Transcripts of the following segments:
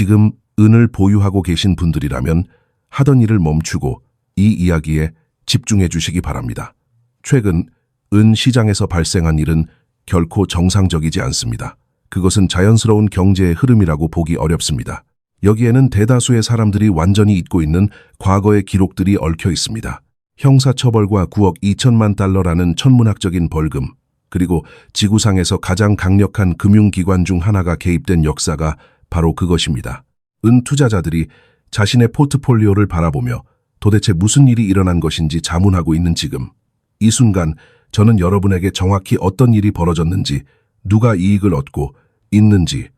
지금 은을 보유하고 계신 분들이라면 하던 일을 멈추고 이 이야기에 집중해 주시기 바랍니다. 최근 은 시장에서 발생한 일은 결코 정상적이지 않습니다. 그것은 자연스러운 경제의 흐름이라고 보기 어렵습니다. 여기에는 대다수의 사람들이 완전히 잊고 있는 과거의 기록들이 얽혀 있습니다. 형사처벌과 9억 2천만 달러라는 천문학적인 벌금, 그리고 지구상에서 가장 강력한 금융기관 중 하나가 개입된 역사가 바로 그것입니다. 은 투자자들이 자신의 포트폴리오를 바라보며 도대체 무슨 일이 일어난 것인지 자문하고 있는 지금, 이 순간 저는 여러분에게 정확히 어떤 일이 벌어졌는지, 누가 이익을 얻고 있는지,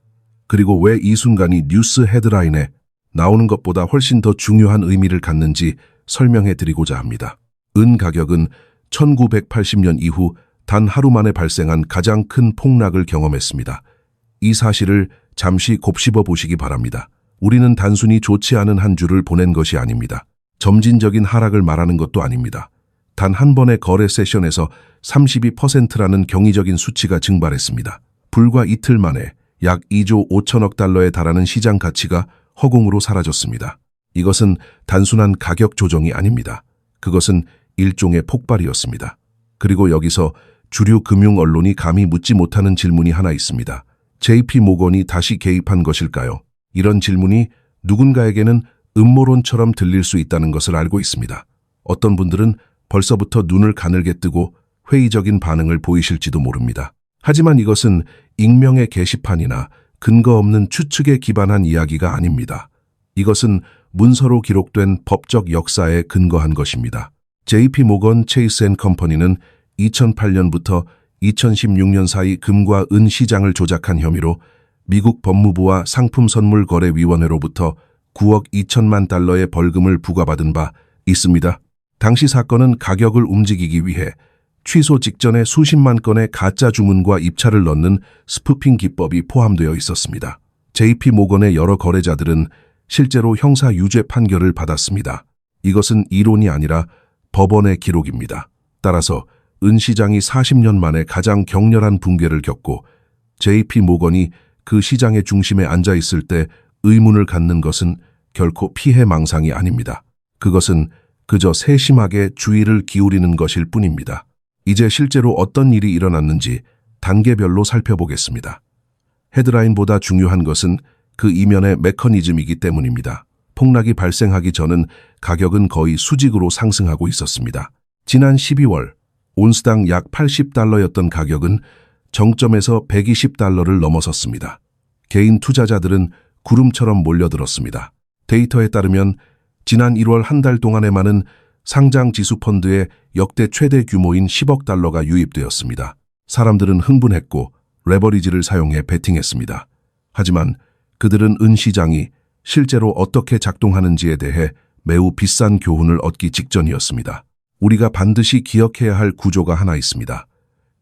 그리고 왜 이 순간이 뉴스 헤드라인에 나오는 것보다 훨씬 더 중요한 의미를 갖는지 설명해 드리고자 합니다. 은 가격은 1980년 이후 단 하루 만에 발생한 가장 큰 폭락을 경험했습니다. 이 사실을 잠시 곱씹어 보시기 바랍니다. 우리는 단순히 좋지 않은 한 주를 보낸 것이 아닙니다. 점진적인 하락을 말하는 것도 아닙니다. 단 한 번의 거래 세션에서 32%라는 경이적인 수치가 증발했습니다. 불과 이틀 만에 약 2조 5천억 달러에 달하는 시장 가치가 허공으로 사라졌습니다. 이것은 단순한 가격 조정이 아닙니다. 그것은 일종의 폭발이었습니다. 그리고 여기서 주류 금융 언론이 감히 묻지 못하는 질문이 하나 있습니다. JP 모건이 다시 개입한 것일까요? 이런 질문이 누군가에게는 음모론처럼 들릴 수 있다는 것을 알고 있습니다. 어떤 분들은 벌써부터 눈을 가늘게 뜨고 회의적인 반응을 보이실지도 모릅니다. 하지만 이것은 익명의 게시판이나 근거 없는 추측에 기반한 이야기가 아닙니다. 이것은 문서로 기록된 법적 역사에 근거한 것입니다. JP 모건 체이스 앤 컴퍼니는 2008년부터 2016년 사이 금과 은 시장을 조작한 혐의로 미국 법무부와 상품선물거래위원회로부터 9억 2천만 달러의 벌금을 부과받은 바 있습니다. 당시 사건은 가격을 움직이기 위해 취소 직전에 수십만 건의 가짜 주문과 입찰을 넣는 스푸핑 기법이 포함되어 있었습니다. JP 모건의 여러 거래자들은 실제로 형사 유죄 판결을 받았습니다. 이것은 이론이 아니라 법원의 기록입니다. 따라서 은 시장이 40년 만에 가장 격렬한 붕괴를 겪고 JP 모건이 그 시장의 중심에 앉아 있을 때 의문을 갖는 것은 결코 피해망상이 아닙니다. 그것은 그저 세심하게 주의를 기울이는 것일 뿐입니다. 이제 실제로 어떤 일이 일어났는지 단계별로 살펴보겠습니다. 헤드라인보다 중요한 것은 그 이면의 메커니즘이기 때문입니다. 폭락이 발생하기 전은 가격은 거의 수직으로 상승하고 있었습니다. 지난 12월 온스당 약 80달러였던 가격은 정점에서 120달러를 넘어섰습니다. 개인 투자자들은 구름처럼 몰려들었습니다. 데이터에 따르면 지난 1월 한 달 동안에만은 상장 지수 펀드에 역대 최대 규모인 10억 달러가 유입되었습니다. 사람들은 흥분했고 레버리지를 사용해 베팅했습니다. 하지만 그들은 은 시장이 실제로 어떻게 작동하는지에 대해 매우 비싼 교훈을 얻기 직전이었습니다. 우리가 반드시 기억해야 할 구조가 하나 있습니다.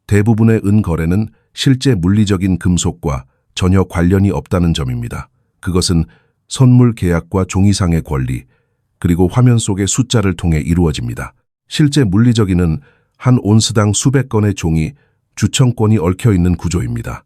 대부분의 은 거래는 실제 물리적인 금속과 전혀 관련이 없다는 점입니다. 그것은 선물 계약과 종이상의 권리, 그리고 화면 속의 숫자를 통해 이루어집니다. 실제 물리적인은 한 온스당 수백 건의 종이, 주청권이 얽혀있는 구조입니다.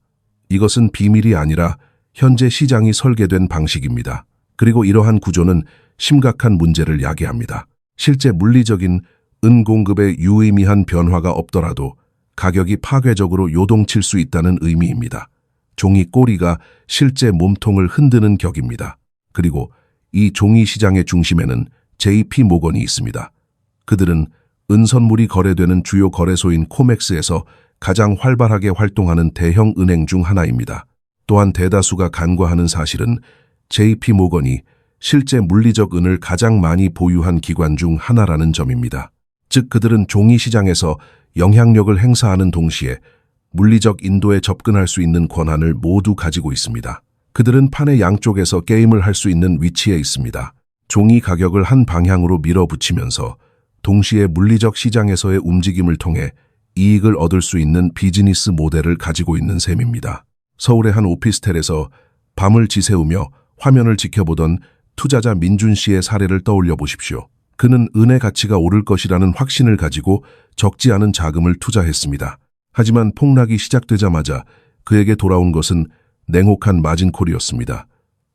이것은 비밀이 아니라 현재 시장이 설계된 방식입니다. 그리고 이러한 구조는 심각한 문제를 야기합니다. 실제 물리적인 은 공급에 유의미한 변화가 없더라도 가격이 파괴적으로 요동칠 수 있다는 의미입니다. 종이 꼬리가 실제 몸통을 흔드는 격입니다. 그리고 이 종이 시장의 중심에는 JP 모건이 있습니다. 그들은 은 선물이 거래되는 주요 거래소인 코맥스에서 가장 활발하게 활동하는 대형 은행 중 하나입니다. 또한 대다수가 간과하는 사실은 JP 모건이 실제 물리적 은을 가장 많이 보유한 기관 중 하나라는 점입니다. 즉 그들은 종이 시장에서 영향력을 행사하는 동시에 물리적 인도에 접근할 수 있는 권한을 모두 가지고 있습니다. 그들은 판의 양쪽에서 게임을 할 수 있는 위치에 있습니다. 종이 가격을 한 방향으로 밀어붙이면서 동시에 물리적 시장에서의 움직임을 통해 이익을 얻을 수 있는 비즈니스 모델을 가지고 있는 셈입니다. 서울의 한 오피스텔에서 밤을 지새우며 화면을 지켜보던 투자자 민준 씨의 사례를 떠올려 보십시오. 그는 은의 가치가 오를 것이라는 확신을 가지고 적지 않은 자금을 투자했습니다. 하지만 폭락이 시작되자마자 그에게 돌아온 것은 냉혹한 마진콜이었습니다.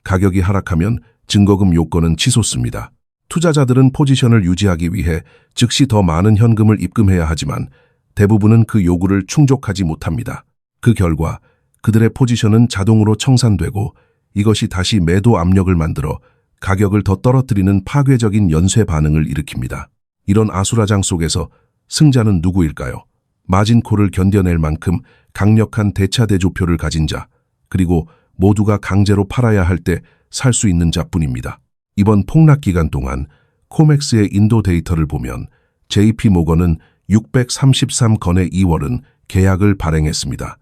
가격이 하락하면 증거금 요건은 치솟습니다. 투자자들은 포지션을 유지하기 위해 즉시 더 많은 현금을 입금해야 하지만 대부분은 그 요구를 충족하지 못합니다. 그 결과 그들의 포지션은 자동으로 청산되고 이것이 다시 매도 압력을 만들어 가격을 더 떨어뜨리는 파괴적인 연쇄 반응을 일으킵니다. 이런 아수라장 속에서 승자는 누구일까요? 마진콜을 견뎌낼 만큼 강력한 대차대조표를 가진 자, 그리고 모두가 강제로 팔아야 할 때 살 수 있는 자뿐입니다. 이번 폭락 기간 동안 코맥스의 인도 데이터를 보면 JP모건은 633건의 2월은 계약을 발행했습니다.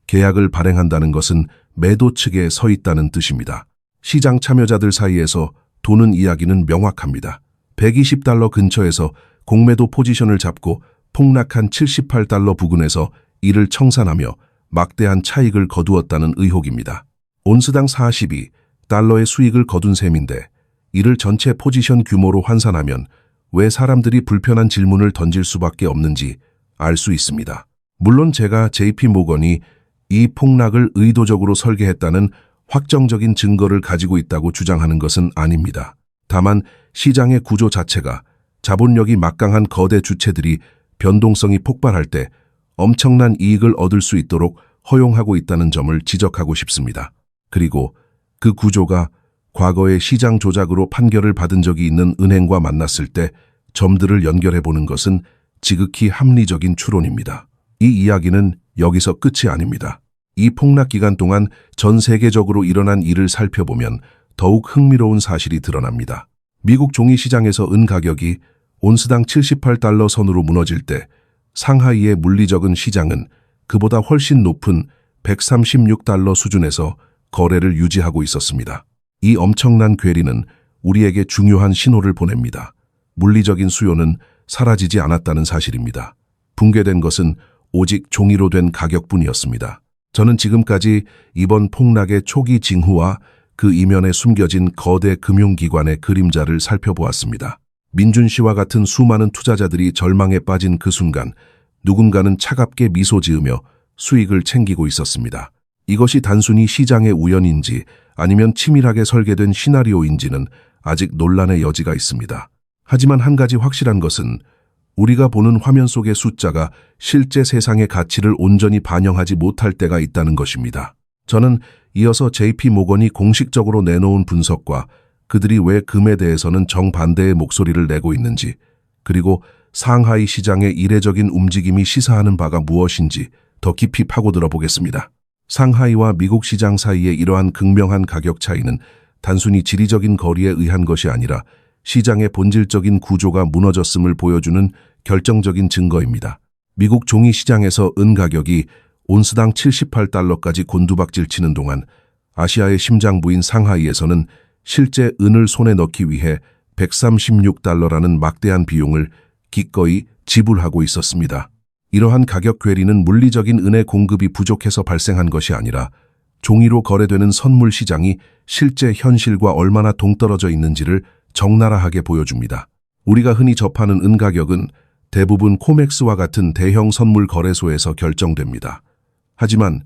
계약을 발행한다는 것은 매도 측에 서 있다는 뜻입니다. 시장 참여자들 사이에서 도는 이야기는 명확합니다. $120 근처에서 공매도 포지션을 잡고 폭락한 $78 부근에서 이를 청산하며 막대한 차익을 거두었다는 의혹입니다. 온스당 $42의 수익을 거둔 셈인데 이를 전체 포지션 규모로 환산하면 왜 사람들이 불편한 질문을 던질 수밖에 없는지 알 수 있습니다. 물론 제가 JP모건이 이 폭락을 의도적으로 설계했다는 확정적인 증거를 가지고 있다고 주장하는 것은 아닙니다. 다만 시장의 구조 자체가 자본력이 막강한 거대 주체들이 변동성이 폭발할 때 엄청난 이익을 얻을 수 있도록 허용하고 있다는 점을 지적하고 싶습니다. 그리고 그 구조가 과거의 시장 조작으로 판결을 받은 적이 있는 은행과 만났을 때 점들을 연결해 보는 것은 지극히 합리적인 추론입니다. 이 이야기는 여기서 끝이 아닙니다. 이 폭락 기간 동안 전 세계적으로 일어난 일을 살펴보면 더욱 흥미로운 사실이 드러납니다. 미국 종이시장에서 은 가격이 온스당 $78 선으로 무너질 때 상하이의 물리적인 시장은 그보다 훨씬 높은 $136 수준에서 거래를 유지하고 있었습니다. 이 엄청난 괴리는 우리에게 중요한 신호를 보냅니다. 물리적인 수요는 사라지지 않았다는 사실입니다. 붕괴된 것은 오직 종이로 된 가격뿐이었습니다. 저는 지금까지 이번 폭락의 초기 징후와 그 이면에 숨겨진 거대 금융기관의 그림자를 살펴보았습니다. 민준 씨와 같은 수많은 투자자들이 절망에 빠진 그 순간 누군가는 차갑게 미소 지으며 수익을 챙기고 있었습니다. 이것이 단순히 시장의 우연인지 아니면 치밀하게 설계된 시나리오인지는 아직 논란의 여지가 있습니다. 하지만 한 가지 확실한 것은 우리가 보는 화면 속의 숫자가 실제 세상의 가치를 온전히 반영하지 못할 때가 있다는 것입니다. 저는 이어서 JP모건이 공식적으로 내놓은 분석과 그들이 왜 금에 대해서는 정반대의 목소리를 내고 있는지, 그리고 상하이 시장의 이례적인 움직임이 시사하는 바가 무엇인지 더 깊이 파고들어 보겠습니다. 상하이와 미국 시장 사이의 이러한 극명한 가격 차이는 단순히 지리적인 거리에 의한 것이 아니라 시장의 본질적인 구조가 무너졌음을 보여주는 결정적인 증거입니다. 미국 종이 시장에서 은 가격이 온스당 $78까지 곤두박질 치는 동안 아시아의 심장부인 상하이에서는 실제 은을 손에 넣기 위해 $136라는 막대한 비용을 기꺼이 지불하고 있었습니다. 이러한 가격 괴리는 물리적인 은의 공급이 부족해서 발생한 것이 아니라 종이로 거래되는 선물 시장이 실제 현실과 얼마나 동떨어져 있는지를 적나라하게 보여줍니다. 우리가 흔히 접하는 은 가격은 대부분 코맥스와 같은 대형 선물 거래소에서 결정됩니다. 하지만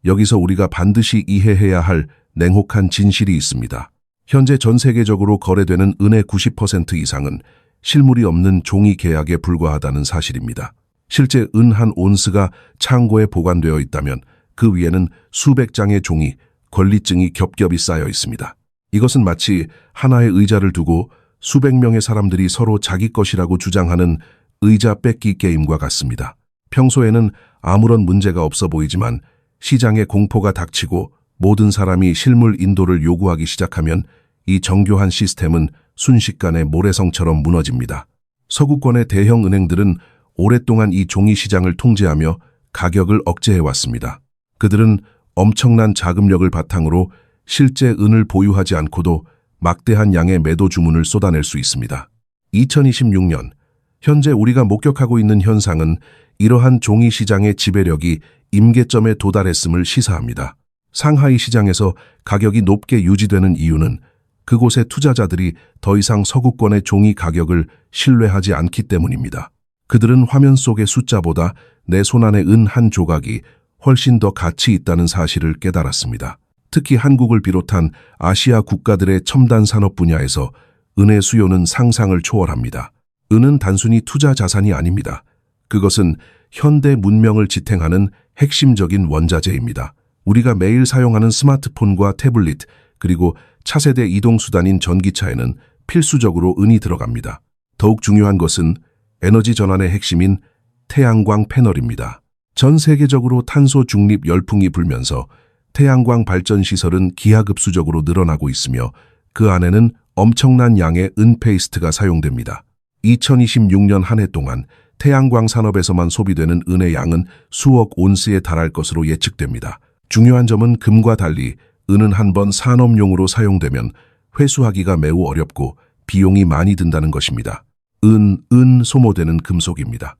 여기서 우리가 반드시 이해해야 할 냉혹한 진실이 있습니다. 현재 전 세계적으로 거래되는 은의 90% 이상은 실물이 없는 종이 계약에 불과하다는 사실입니다. 실제 은 한 온스가 창고에 보관되어 있다면 그 위에는 수백 장의 종이, 권리증이 겹겹이 쌓여 있습니다. 이것은 마치 하나의 의자를 두고 수백 명의 사람들이 서로 자기 것이라고 주장하는 의자 뺏기 게임과 같습니다. 평소에는 아무런 문제가 없어 보이지만 시장에 공포가 닥치고 모든 사람이 실물 인도를 요구하기 시작하면 이 정교한 시스템은 순식간에 모래성처럼 무너집니다. 서구권의 대형 은행들은 오랫동안 이 종이 시장을 통제하며 가격을 억제해왔습니다. 그들은 엄청난 자금력을 바탕으로 실제 은을 보유하지 않고도 막대한 양의 매도 주문을 쏟아낼 수 있습니다. 2026년, 현재 우리가 목격하고 있는 현상은 이러한 종이 시장의 지배력이 임계점에 도달했음을 시사합니다. 상하이 시장에서 가격이 높게 유지되는 이유는 그곳의 투자자들이 더 이상 서구권의 종이 가격을 신뢰하지 않기 때문입니다. 그들은 화면 속의 숫자보다 내 손안의 은 한 조각이 훨씬 더 가치 있다는 사실을 깨달았습니다. 특히 한국을 비롯한 아시아 국가들의 첨단 산업 분야에서 은의 수요는 상상을 초월합니다. 은은 단순히 투자 자산이 아닙니다. 그것은 현대 문명을 지탱하는 핵심적인 원자재입니다. 우리가 매일 사용하는 스마트폰과 태블릿, 그리고 차세대 이동수단인 전기차에는 필수적으로 은이 들어갑니다. 더욱 중요한 것은 에너지 전환의 핵심인 태양광 패널입니다. 전 세계적으로 탄소 중립 열풍이 불면서 태양광 발전 시설은 기하급수적으로 늘어나고 있으며 그 안에는 엄청난 양의 은 페이스트가 사용됩니다. 2026년 한 해 동안 태양광 산업에서만 소비되는 은의 양은 수억 온스에 달할 것으로 예측됩니다. 중요한 점은 금과 달리 은은 한 번 산업용으로 사용되면 회수하기가 매우 어렵고 비용이 많이 든다는 것입니다. 은 소모되는 금속입니다.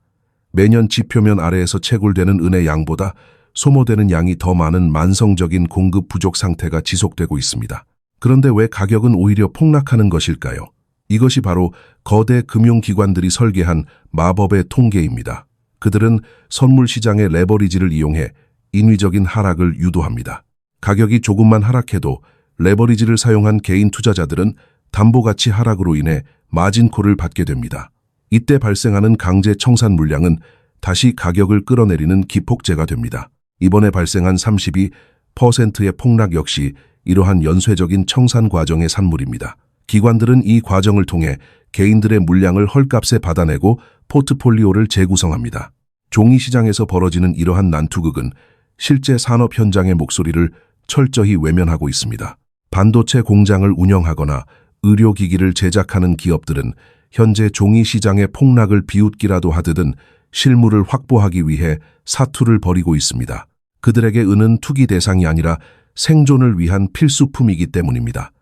매년 지표면 아래에서 채굴되는 은의 양보다 소모되는 양이 더 많은 만성적인 공급 부족 상태가 지속되고 있습니다. 그런데 왜 가격은 오히려 폭락하는 것일까요? 이것이 바로 거대 금융기관들이 설계한 마법의 통계입니다. 그들은 선물 시장의 레버리지를 이용해 인위적인 하락을 유도합니다. 가격이 조금만 하락해도 레버리지를 사용한 개인 투자자들은 담보가치 하락으로 인해 마진콜을 받게 됩니다. 이때 발생하는 강제 청산 물량은 다시 가격을 끌어내리는 기폭제가 됩니다. 이번에 발생한 32%의 폭락 역시 이러한 연쇄적인 청산 과정의 산물입니다. 기관들은 이 과정을 통해 개인들의 물량을 헐값에 받아내고 포트폴리오를 재구성합니다. 종이 시장에서 벌어지는 이러한 난투극은 실제 산업 현장의 목소리를 철저히 외면하고 있습니다. 반도체 공장을 운영하거나 의료기기를 제작하는 기업들은 현재 종이 시장의 폭락을 비웃기라도 하듯은 실물을 확보하기 위해 사투를 벌이고 있습니다. 그들에게 은은 투기 대상이 아니라 생존을 위한 필수품이기 때문입니다.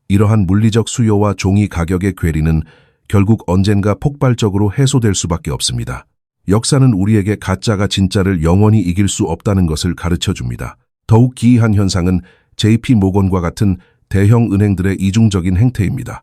이러한 물리적 수요와 종이 가격의 괴리는 결국 언젠가 폭발적으로 해소될 수밖에 없습니다. 역사는 우리에게 가짜가 진짜를 영원히 이길 수 없다는 것을 가르쳐줍니다. 더욱 기이한 현상은 JP 모건과 같은 대형 은행들의 이중적인 행태입니다.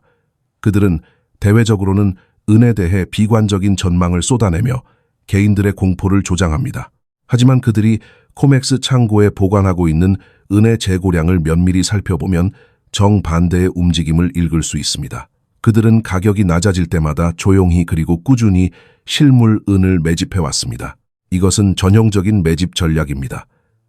그들은 대외적으로는 은에 대해 비관적인 전망을 쏟아내며 개인들의 공포를 조장합니다. 하지만 그들이 코맥스 창고에 보관하고 있는 은의 재고량을 면밀히 살펴보면 정반대의 움직임을 읽을 수 있습니다. 그들은 가격이 낮아질 때마다 조용히 그리고 꾸준히 실물 은을 매집해왔습니다. 이것은 전형적인 매집 전략입니다.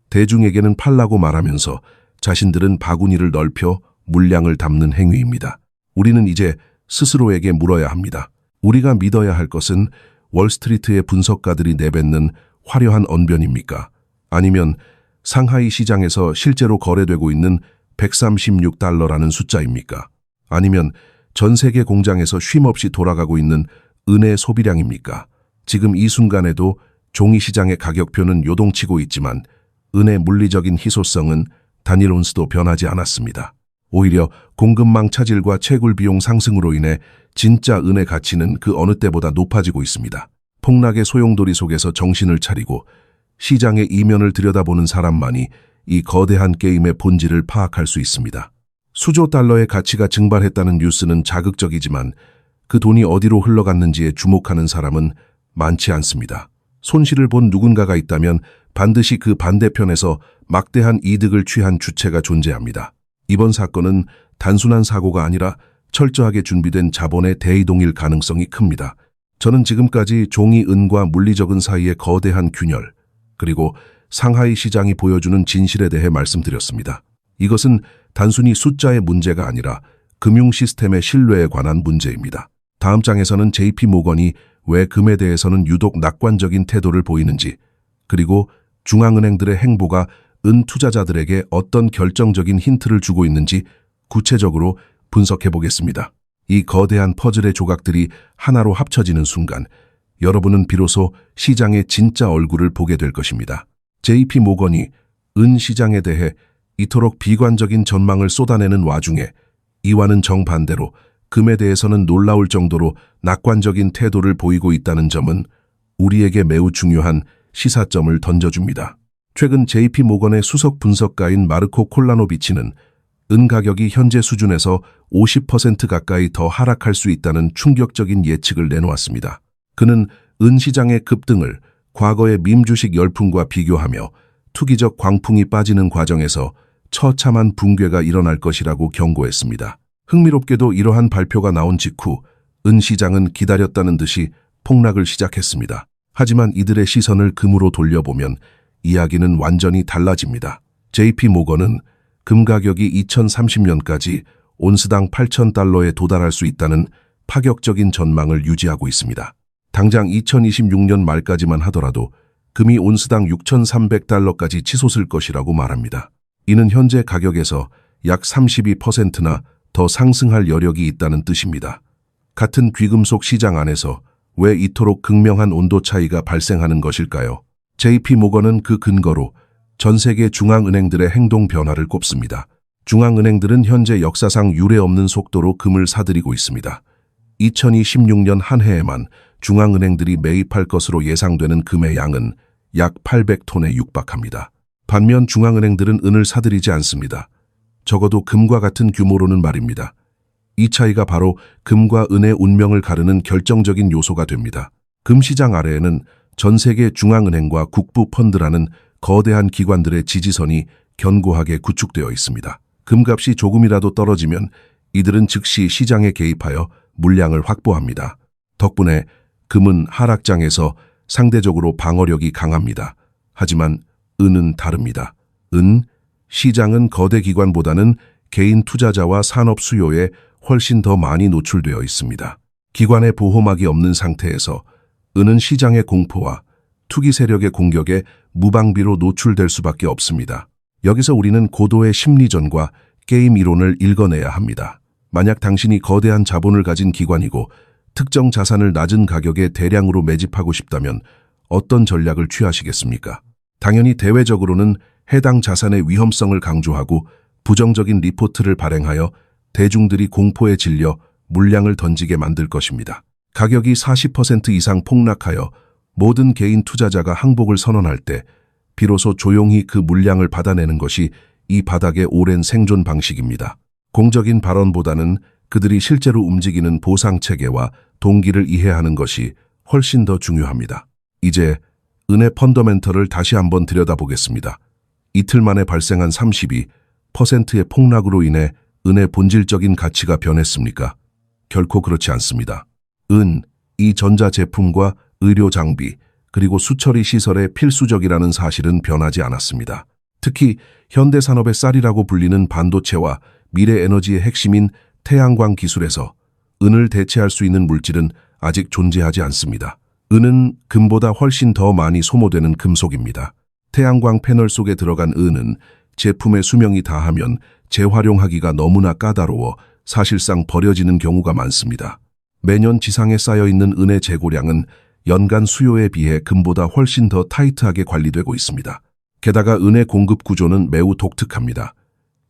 대중에게는 팔라고 말하면서 자신들은 바구니를 넓혀 물량을 담는 행위입니다. 우리는 이제 스스로에게 물어야 합니다. 우리가 믿어야 할 것은 월스트리트의 분석가들이 내뱉는 화려한 언변입니까? 아니면 상하이 시장에서 실제로 거래되고 있는 136달러라는 숫자입니까? 아니면 전 세계 공장에서 쉼없이 돌아가고 있는 은의 소비량입니까? 지금 이 순간에도 종이 시장의 가격표는 요동치고 있지만 은의 물리적인 희소성은 단일 온스도 변하지 않았습니다. 오히려 공급망 차질과 채굴 비용 상승으로 인해 진짜 은의 가치는 그 어느 때보다 높아지고 있습니다. 폭락의 소용돌이 속에서 정신을 차리고 시장의 이면을 들여다보는 사람만이 이 거대한 게임의 본질을 파악할 수 있습니다. 수조 달러의 가치가 증발했다는 뉴스는 자극적이지만 그 돈이 어디로 흘러갔는지에 주목하는 사람은 많지 않습니다. 손실을 본 누군가가 있다면 반드시 그 반대편에서 막대한 이득을 취한 주체가 존재합니다. 이번 사건은 단순한 사고가 아니라 철저하게 준비된 자본의 대이동일 가능성이 큽니다. 저는 지금까지 종이 은과 물리적 은 사이의 거대한 균열, 그리고 상하이 시장이 보여주는 진실에 대해 말씀드렸습니다. 이것은 단순히 숫자의 문제가 아니라 금융 시스템의 신뢰에 관한 문제입니다. 다음 장에서는 JP 모건이 왜 금에 대해서는 유독 낙관적인 태도를 보이는지, 그리고 중앙은행들의 행보가 은 투자자들에게 어떤 결정적인 힌트를 주고 있는지 구체적으로 분석해 보겠습니다. 이 거대한 퍼즐의 조각들이 하나로 합쳐지는 순간 여러분은 비로소 시장의 진짜 얼굴을 보게 될 것입니다. JP 모건이 은 시장에 대해 이토록 비관적인 전망을 쏟아내는 와중에 이와는 정반대로 금에 대해서는 놀라울 정도로 낙관적인 태도를 보이고 있다는 점은 우리에게 매우 중요한 시사점을 던져줍니다. 최근 JP 모건의 수석 분석가인 마르코 콜라노비치는 은 가격이 현재 수준에서 50% 가까이 더 하락할 수 있다는 충격적인 예측을 내놓았습니다. 그는 은 시장의 급등을 과거의 밈 주식 열풍과 비교하며 투기적 광풍이 빠지는 과정에서 처참한 붕괴가 일어날 것이라고 경고했습니다. 흥미롭게도 이러한 발표가 나온 직후 은 시장은 기다렸다는 듯이 폭락을 시작했습니다. 하지만 이들의 시선을 금으로 돌려보면 이야기는 완전히 달라집니다. JP 모건은 금 가격이 2030년까지 온스당 8,000달러에 도달할 수 있다는 파격적인 전망을 유지하고 있습니다. 당장 2026년 말까지만 하더라도 금이 온스당 6,300달러까지 치솟을 것이라고 말합니다. 이는 현재 가격에서 약 32%나 더 상승할 여력이 있다는 뜻입니다. 같은 귀금속 시장 안에서 왜 이토록 극명한 온도 차이가 발생하는 것일까요? JP 모건은 그 근거로 전 세계 중앙은행들의 행동 변화를 꼽습니다. 중앙은행들은 현재 역사상 유례없는 속도로 금을 사들이고 있습니다. 2026년 한 해에만 중앙은행들이 매입할 것으로 예상되는 금의 양은 약 800톤에 육박합니다. 반면 중앙은행들은 은을 사들이지 않습니다. 적어도 금과 같은 규모로는 말입니다. 이 차이가 바로 금과 은의 운명을 가르는 결정적인 요소가 됩니다. 금 시장 아래에는 전 세계 중앙은행과 국부 펀드라는 거대한 기관들의 지지선이 견고하게 구축되어 있습니다. 금값이 조금이라도 떨어지면 이들은 즉시 시장에 개입하여 물량을 확보합니다. 덕분에 금은 하락장에서 상대적으로 방어력이 강합니다. 하지만 은은 다릅니다. 시장은 거대 기관보다는 개인 투자자와 산업 수요에 훨씬 더 많이 노출되어 있습니다. 기관의 보호막이 없는 상태에서 은은 시장의 공포와 투기 세력의 공격에 무방비로 노출될 수밖에 없습니다. 여기서 우리는 고도의 심리전과 게임 이론을 읽어내야 합니다. 만약 당신이 거대한 자본을 가진 기관이고 특정 자산을 낮은 가격에 대량으로 매집하고 싶다면 어떤 전략을 취하시겠습니까? 당연히 대외적으로는 해당 자산의 위험성을 강조하고 부정적인 리포트를 발행하여 대중들이 공포에 질려 물량을 던지게 만들 것입니다. 가격이 40% 이상 폭락하여 모든 개인 투자자가 항복을 선언할 때 비로소 조용히 그 물량을 받아내는 것이 이 바닥의 오랜 생존 방식입니다. 공적인 발언보다는 그들이 실제로 움직이는 보상체계와 동기를 이해하는 것이 훨씬 더 중요합니다. 이제 은의 펀더멘털을 다시 한번 들여다보겠습니다. 이틀 만에 발생한 32%의 폭락으로 인해 은의 본질적인 가치가 변했습니까? 결코 그렇지 않습니다. 이 전자제품과 의료 장비, 그리고 수처리 시설에 필수적이라는 사실은 변하지 않았습니다. 특히 현대산업의 쌀이라고 불리는 반도체와 미래 에너지의 핵심인 태양광 기술에서 은을 대체할 수 있는 물질은 아직 존재하지 않습니다. 은은 금보다 훨씬 더 많이 소모되는 금속입니다. 태양광 패널 속에 들어간 은은 제품의 수명이 다하면 재활용하기가 너무나 까다로워 사실상 버려지는 경우가 많습니다. 매년 지상에 쌓여있는 은의 재고량은 연간 수요에 비해 금보다 훨씬 더 타이트하게 관리되고 있습니다. 게다가 은의 공급 구조는 매우 독특합니다.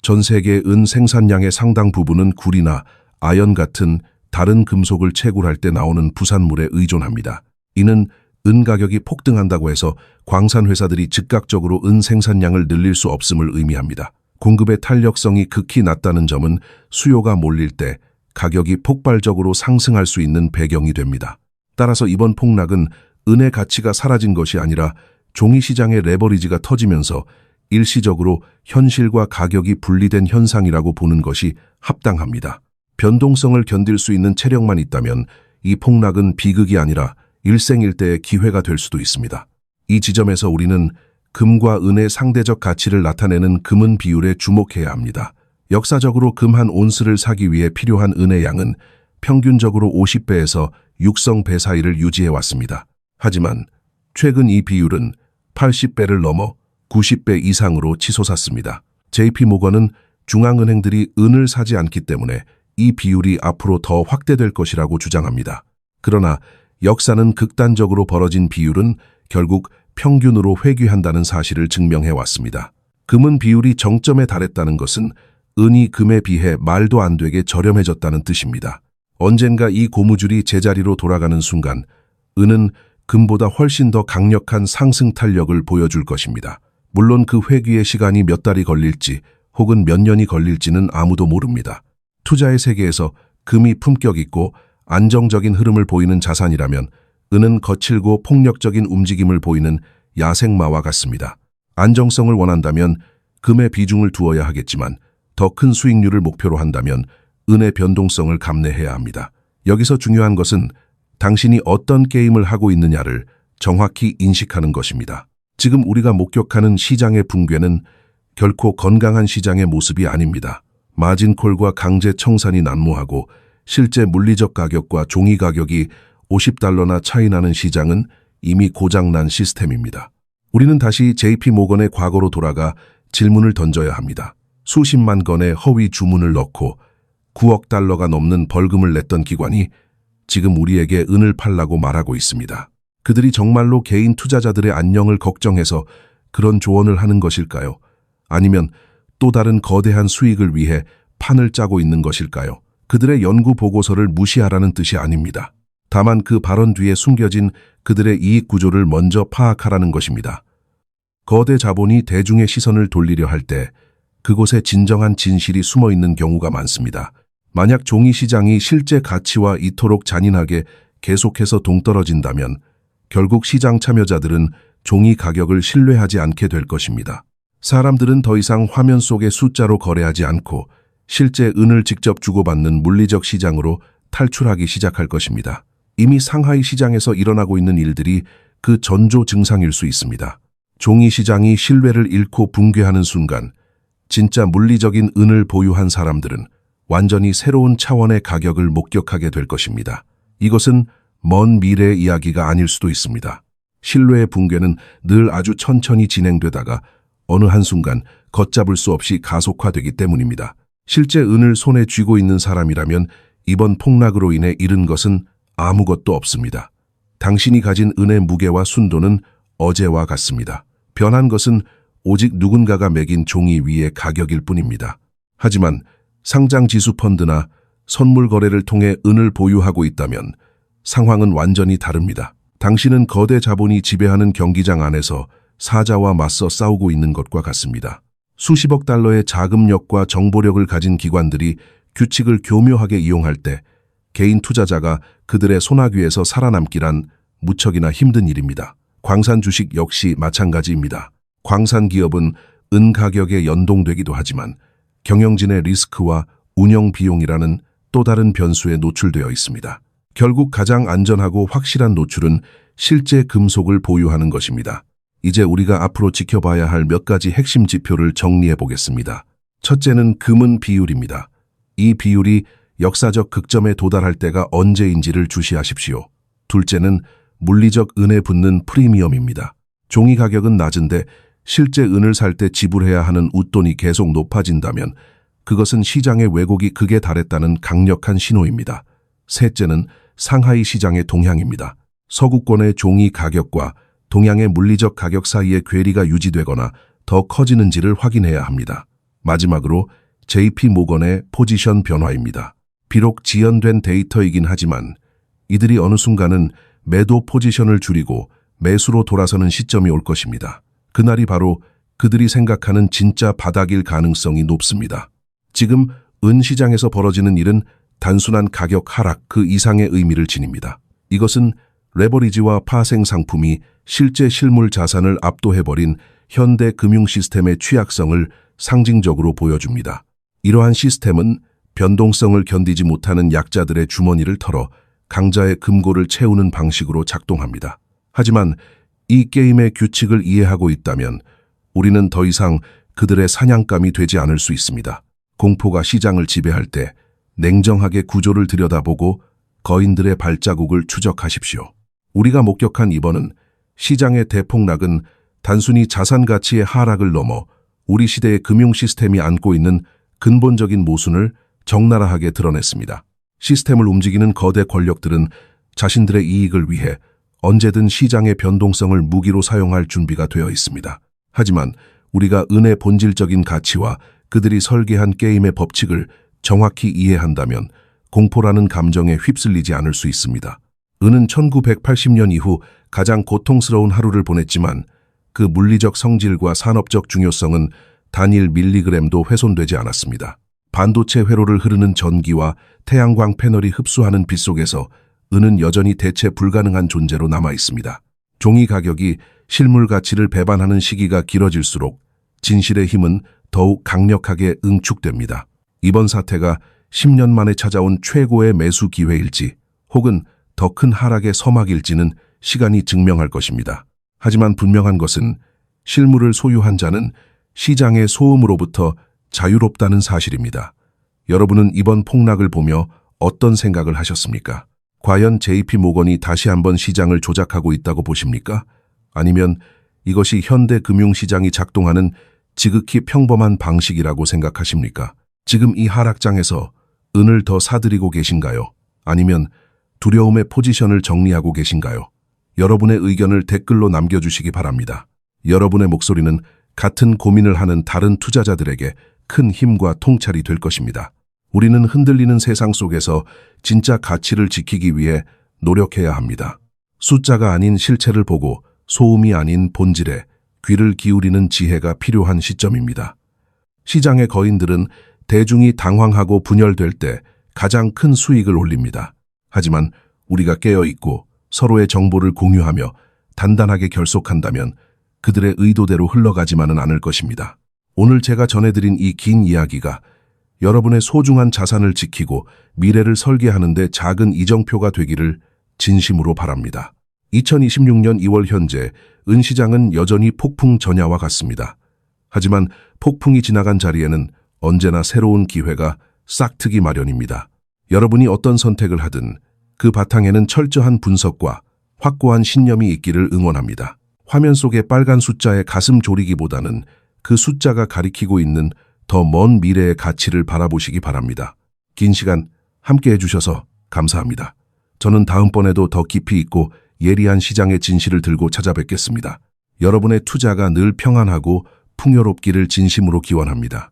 전 세계 은 생산량의 상당 부분은 구리나 아연 같은 다른 금속을 채굴할 때 나오는 부산물에 의존합니다. 이는 은 가격이 폭등한다고 해서 광산 회사들이 즉각적으로 은 생산량을 늘릴 수 없음을 의미합니다. 공급의 탄력성이 극히 낮다는 점은 수요가 몰릴 때 가격이 폭발적으로 상승할 수 있는 배경이 됩니다. 따라서 이번 폭락은 은의 가치가 사라진 것이 아니라 종이시장의 레버리지가 터지면서 일시적으로 현실과 가격이 분리된 현상이라고 보는 것이 합당합니다. 변동성을 견딜 수 있는 체력만 있다면 이 폭락은 비극이 아니라 일생일대의 기회가 될 수도 있습니다. 이 지점에서 우리는 금과 은의 상대적 가치를 나타내는 금은 비율에 주목해야 합니다. 역사적으로 금 한 온스를 사기 위해 필요한 은의 양은 평균적으로 50배에서 6성배 사이를 유지해왔습니다. 하지만 최근 이 비율은 80배를 넘어 90배 이상으로 치솟았습니다. JP 모건은 중앙은행들이 은을 사지 않기 때문에 이 비율이 앞으로 더 확대될 것이라고 주장합니다. 그러나 역사는 극단적으로 벌어진 비율은 결국 평균으로 회귀한다는 사실을 증명해왔습니다. 금은 비율이 정점에 달했다는 것은 은이 금에 비해 말도 안 되게 저렴해졌다는 뜻입니다. 언젠가 이 고무줄이 제자리로 돌아가는 순간 은은 금보다 훨씬 더 강력한 상승 탄력을 보여줄 것입니다. 물론 그 회귀의 시간이 몇 달이 걸릴지 혹은 몇 년이 걸릴지는 아무도 모릅니다. 투자의 세계에서 금이 품격 있고 안정적인 흐름을 보이는 자산이라면 은은 거칠고 폭력적인 움직임을 보이는 야생마와 같습니다. 안정성을 원한다면 금의 비중을 두어야 하겠지만 더 큰 수익률을 목표로 한다면 은의 변동성을 감내해야 합니다. 여기서 중요한 것은 당신이 어떤 게임을 하고 있느냐를 정확히 인식하는 것입니다. 지금 우리가 목격하는 시장의 붕괴는 결코 건강한 시장의 모습이 아닙니다. 마진콜과 강제 청산이 난무하고 실제 물리적 가격과 종이 가격이 $50나 차이 나는 시장은 이미 고장난 시스템입니다. 우리는 다시 JP 모건의 과거로 돌아가 질문을 던져야 합니다. 수십만 건의 허위 주문을 넣고 $9억 넘는 벌금을 냈던 기관이 지금 우리에게 은을 팔라고 말하고 있습니다. 그들이 정말로 개인 투자자들의 안녕을 걱정해서 그런 조언을 하는 것일까요? 아니면 또 다른 거대한 수익을 위해 판을 짜고 있는 것일까요? 그들의 연구 보고서를 무시하라는 뜻이 아닙니다. 다만 그 발언 뒤에 숨겨진 그들의 이익 구조를 먼저 파악하라는 것입니다. 거대 자본이 대중의 시선을 돌리려 할 때 그곳에 진정한 진실이 숨어 있는 경우가 많습니다. 만약 종이 시장이 실제 가치와 이토록 잔인하게 계속해서 동떨어진다면 결국 시장 참여자들은 종이 가격을 신뢰하지 않게 될 것입니다. 사람들은 더 이상 화면 속의 숫자로 거래하지 않고 실제 은을 직접 주고받는 물리적 시장으로 탈출하기 시작할 것입니다. 이미 상하이 시장에서 일어나고 있는 일들이 그 전조 증상일 수 있습니다. 종이 시장이 신뢰를 잃고 붕괴하는 순간 진짜 물리적인 은을 보유한 사람들은 완전히 새로운 차원의 가격을 목격하게 될 것입니다. 이것은 먼 미래의 이야기가 아닐 수도 있습니다. 신뢰의 붕괴는 늘 아주 천천히 진행되다가 어느 한순간 걷잡을 수 없이 가속화되기 때문입니다. 실제 은을 손에 쥐고 있는 사람이라면 이번 폭락으로 인해 잃은 것은 아무것도 없습니다. 당신이 가진 은의 무게와 순도는 어제와 같습니다. 변한 것은 오직 누군가가 매긴 종이 위의 가격일 뿐입니다. 하지만 상장 지수 펀드나 선물 거래를 통해 은을 보유하고 있다면 상황은 완전히 다릅니다. 당신은 거대 자본이 지배하는 경기장 안에서 사자와 맞서 싸우고 있는 것과 같습니다. 수십억 달러의 자금력과 정보력을 가진 기관들이 규칙을 교묘하게 이용할 때 개인 투자자가 그들의 소나귀에서 살아남기란 무척이나 힘든 일입니다. 광산 주식 역시 마찬가지입니다. 광산 기업은 은 가격에 연동되기도 하지만 경영진의 리스크와 운영 비용이라는 또 다른 변수에 노출되어 있습니다. 결국 가장 안전하고 확실한 노출은 실제 금속을 보유하는 것입니다. 이제 우리가 앞으로 지켜봐야 할 몇 가지 핵심 지표를 정리해 보겠습니다. 첫째는 금은 비율입니다. 이 비율이 역사적 극점에 도달할 때가 언제인지를 주시하십시오. 둘째는 물리적 은에 붙는 프리미엄입니다. 종이 가격은 낮은데 실제 은을 살 때 지불해야 하는 웃돈이 계속 높아진다면 그것은 시장의 왜곡이 극에 달했다는 강력한 신호입니다. 셋째는 상하이 시장의 동향입니다. 서구권의 종이 가격과 동양의 물리적 가격 사이의 괴리가 유지되거나 더 커지는지를 확인해야 합니다. 마지막으로 JP 모건의 포지션 변화입니다. 비록 지연된 데이터이긴 하지만 이들이 어느 순간은 매도 포지션을 줄이고 매수로 돌아서는 시점이 올 것입니다. 그날이 바로 그들이 생각하는 진짜 바닥일 가능성이 높습니다. 지금 은 시장에서 벌어지는 일은 단순한 가격 하락 그 이상의 의미를 지닙니다. 이것은 레버리지와 파생 상품이 실제 실물 자산을 압도해버린 현대 금융 시스템의 취약성을 상징적으로 보여줍니다. 이러한 시스템은 변동성을 견디지 못하는 약자들의 주머니를 털어 강자의 금고를 채우는 방식으로 작동합니다. 하지만 이 게임의 규칙을 이해하고 있다면 우리는 더 이상 그들의 사냥감이 되지 않을 수 있습니다. 공포가 시장을 지배할 때 냉정하게 구조를 들여다보고 거인들의 발자국을 추적하십시오. 우리가 목격한 이번은 시장의 대폭락은 단순히 자산 가치의 하락을 넘어 우리 시대의 금융 시스템이 안고 있는 근본적인 모순을 적나라하게 드러냈습니다. 시스템을 움직이는 거대 권력들은 자신들의 이익을 위해 언제든 시장의 변동성을 무기로 사용할 준비가 되어 있습니다. 하지만 우리가 은의 본질적인 가치와 그들이 설계한 게임의 법칙을 정확히 이해한다면 공포라는 감정에 휩쓸리지 않을 수 있습니다. 은은 1980년 이후 가장 고통스러운 하루를 보냈지만 그 물리적 성질과 산업적 중요성은 단일 밀리그램도 훼손되지 않았습니다. 반도체 회로를 흐르는 전기와 태양광 패널이 흡수하는 빛 속에서 은은 여전히 대체 불가능한 존재로 남아 있습니다. 종이 가격이 실물 가치를 배반하는 시기가 길어질수록 진실의 힘은 더욱 강력하게 응축됩니다. 이번 사태가 10년 만에 찾아온 최고의 매수 기회일지 혹은 더 큰 하락의 서막일지는 시간이 증명할 것입니다. 하지만 분명한 것은 실물을 소유한 자는 시장의 소음으로부터 자유롭다는 사실입니다. 여러분은 이번 폭락을 보며 어떤 생각을 하셨습니까? 과연 JP 모건이 다시 한번 시장을 조작하고 있다고 보십니까? 아니면 이것이 현대 금융시장이 작동하는 지극히 평범한 방식이라고 생각하십니까? 지금 이 하락장에서 은을 더 사들이고 계신가요? 아니면 두려움의 포지션을 정리하고 계신가요? 여러분의 의견을 댓글로 남겨주시기 바랍니다. 여러분의 목소리는 같은 고민을 하는 다른 투자자들에게 큰 힘과 통찰이 될 것입니다. 우리는 흔들리는 세상 속에서 진짜 가치를 지키기 위해 노력해야 합니다. 숫자가 아닌 실체를 보고 소음이 아닌 본질에 귀를 기울이는 지혜가 필요한 시점입니다. 시장의 거인들은 대중이 당황하고 분열될 때 가장 큰 수익을 올립니다. 하지만 우리가 깨어있고 서로의 정보를 공유하며 단단하게 결속한다면 그들의 의도대로 흘러가지만은 않을 것입니다. 오늘 제가 전해드린 이 긴 이야기가 여러분의 소중한 자산을 지키고 미래를 설계하는 데 작은 이정표가 되기를 진심으로 바랍니다. 2026년 2월 현재 은시장은 여전히 폭풍 전야와 같습니다. 하지만 폭풍이 지나간 자리에는 언제나 새로운 기회가 싹트기 마련입니다. 여러분이 어떤 선택을 하든 그 바탕에는 철저한 분석과 확고한 신념이 있기를 응원합니다. 화면 속의 빨간 숫자에 가슴 졸이기보다는 그 숫자가 가리키고 있는 더 먼 미래의 가치를 바라보시기 바랍니다. 긴 시간 함께 해주셔서 감사합니다. 저는 다음번에도 더 깊이 있고 예리한 시장의 진실을 들고 찾아뵙겠습니다. 여러분의 투자가 늘 평안하고 풍요롭기를 진심으로 기원합니다.